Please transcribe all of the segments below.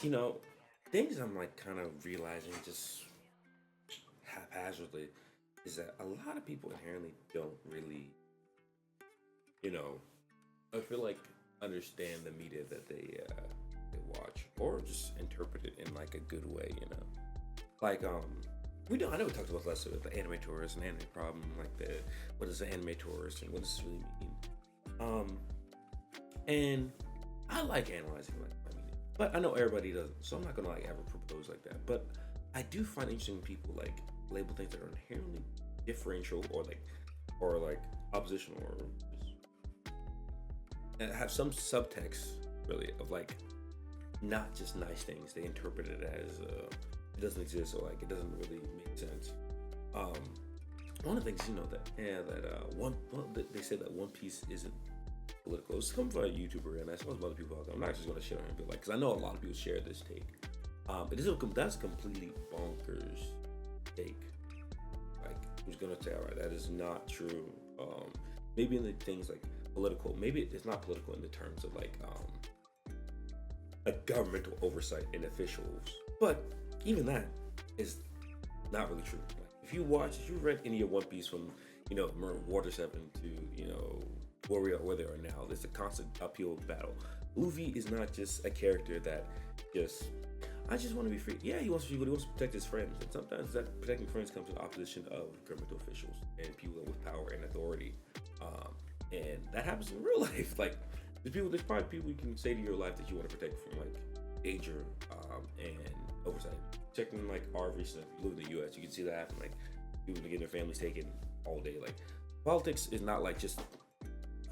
you know, things I'm like kind of realizing just haphazardly is that a lot of people inherently don't really, you know, I feel like understand the media that they watch or just interpret it in like a good way, you know. Like we don't I know we talked about less of the anime tourist and anime problem, like the what is the anime tourist and what does this really mean? Um and I like analyzing like my media. But I know everybody doesn't, so I'm not gonna like ever propose like that. But I do find interesting when people like label things that are inherently differential or like oppositional or and have some subtext really of like not just nice things. They interpret it as it doesn't exist or like it doesn't really make sense. Um, One of the things you know that they say that One Piece isn't political. It's come from a YouTuber and I suppose other people out there. I'm not just gonna shit on him, but like because I know a lot of people share this take. That's a completely bonkers take. Like who's gonna say, all right, that is not true. Maybe in the things like political, maybe it's not political in the terms of like governmental oversight and officials, but even that is not really true. Like, if you read any of One Piece from Water 7 to where they are now, there's a constant uphill battle. Luffy is not just a character that just I just want to be free. Yeah, he wants to be, but he wants to protect his friends. And sometimes that protecting friends comes in opposition of governmental officials and people with power and authority. And that happens in real life. Like there's probably people you can say to your life that you want to protect from like danger and oversight. Checking like our recent, if you live in the U.S., you can see that happen. Like people getting their families taken all day. Like politics is not like just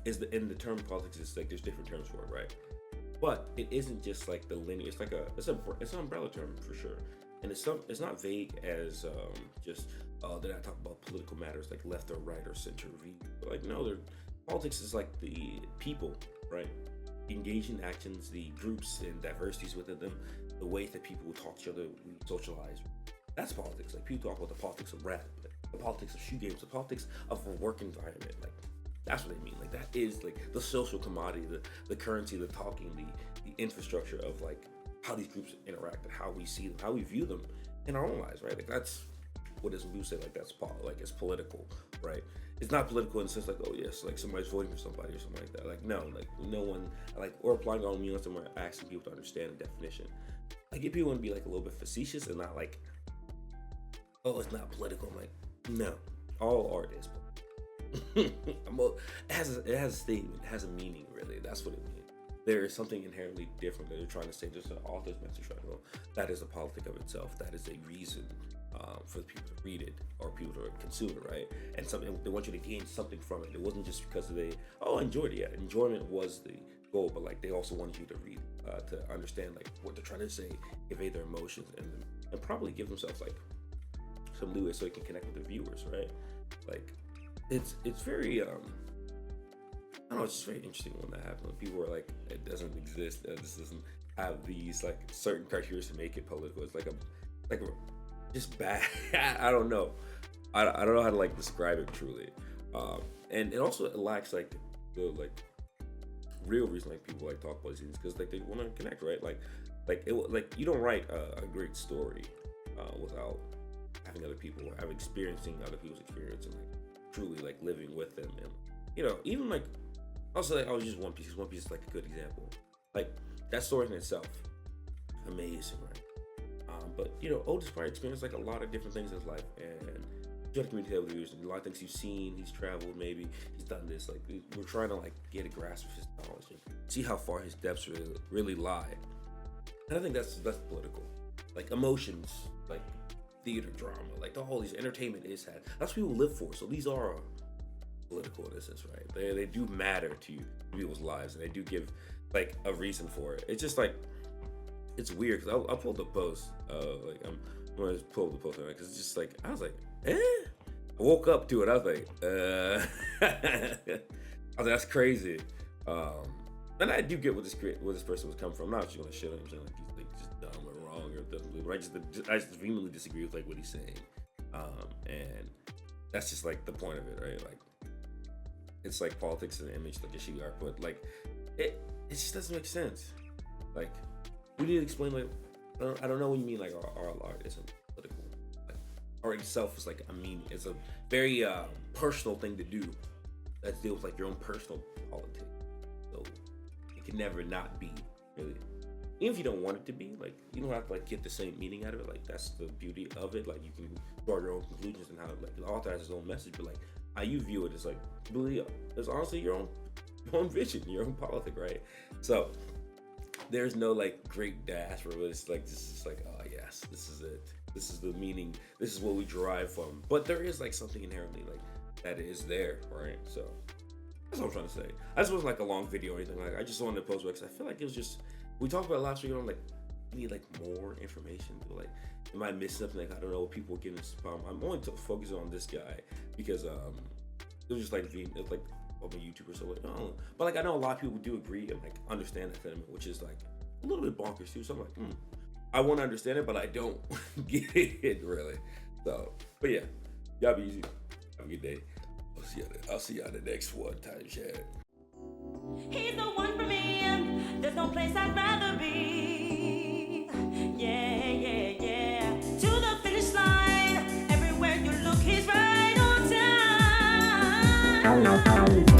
in the term politics is like there's different terms for it, right? But it isn't just like the linear. It's an umbrella term for sure, and it's not vague as just they're not talking about political matters like left or right or center view. But like no, politics is like the people, right? Engaging actions, the groups and diversities within them, the ways that people talk to each other, we socialize. That's politics. Like people talk about the politics of rap, the politics of shoe games, the politics of a work environment, like. That's what they mean. Like that is like the social commodity, the currency, the talking, the infrastructure of like how these groups interact and how we see them, how we view them in our own lives, right? Like that's what does people say like like it's political, right? It's not political in the sense like oh yes, like somebody's voting for somebody or something like that. Like no one like or applying our own meaning somewhere asking people to understand the definition. Like if people want to be like a little bit facetious and not like oh it's not political. I'm like no, all art is political. It has a statement, it has a meaning, really. That's what it means. There is something inherently different that they're trying to say. There's an author's message right now. That is a politic of itself. That is a reason for the people to read it or people to consume it, right? And something they want you to gain something from it. It wasn't just because they enjoyed it. Yeah, enjoyment was the goal, but like they also wanted you to read to understand like what they're trying to say, convey their emotions, and probably give themselves like some leeway so they can connect with the viewers, right? Like. It's very I don't know, it's just very interesting when that happens. When people are like, it doesn't exist, this doesn't have these like certain criteria to make it political. It's like a just bad. I don't know. I don't know how to like describe it truly. And it also lacks like the like real reason like people like talk about these things because like they want to connect, right? Like you don't write a great story without having other people or experiencing other people's experience and like truly like living with them and even like also like I was just One Piece. One Piece is like a good example. Like that story in itself, amazing, right? But Otis probably experienced like a lot of different things in his life, and you have to communicate with viewers. A lot of things you've seen, he's traveled, maybe he's done this. Like we're trying to like get a grasp of his knowledge and see how far his depths really lie. And I think that's political, like emotions, like theater drama, like all these entertainment is had. That's what people live for. So these are political in a sense, right? They do matter to people's lives, and they do give like a reason for it. It's just like it's weird because I pulled the post. Like I'm gonna pull the post because it's just like I was like, eh. I woke up to it. I was like, I was like, that's crazy. And I do get where this person was coming from. I'm not just gonna shit on him saying like he's like just dumb or wrong or doesn't believe. I just vehemently disagree with like what he's saying, and that's just like the point of it, right? Like it's like politics and image, like a she art, but like it just doesn't make sense. Like we need to explain like I don't know what you mean like our art isn't political. Like art itself is like a meaning. It's a very personal thing to do. That deals with like your own personal politics. So it can never not be really. Even if you don't want it to be, like you don't have to like get the same meaning out of it. Like that's the beauty of it. Like you can draw your own conclusions and how like the author has his own message, but like how you view it is like really it's honestly your own vision, your own politic, right? So there's no like great dash where it's like this is like oh yes, this is it. This is the meaning. This is what we derive from. But there is like something inherently like that is there, right? So that's what I'm trying to say. I just wasn't like a long video or anything. Like I just wanted to post because I feel like it was just we talked about it last week. I'm like I need like more information. Like am I missing something? Like I don't know what people are giving this problem. I'm only focusing on this guy because it was just like it was like on YouTube or so. Like, oh. But like I know a lot of people do agree and like understand that sentiment, which is like a little bit bonkers too. So I'm like, I want to understand it, but I don't get it really. So, but yeah, y'all be easy. Have a good day. I'll see you on the next one. Time chat. He's the one for me. There's no place I'd rather be. Yeah, yeah, yeah. To the finish line. Everywhere you look, he's right on time.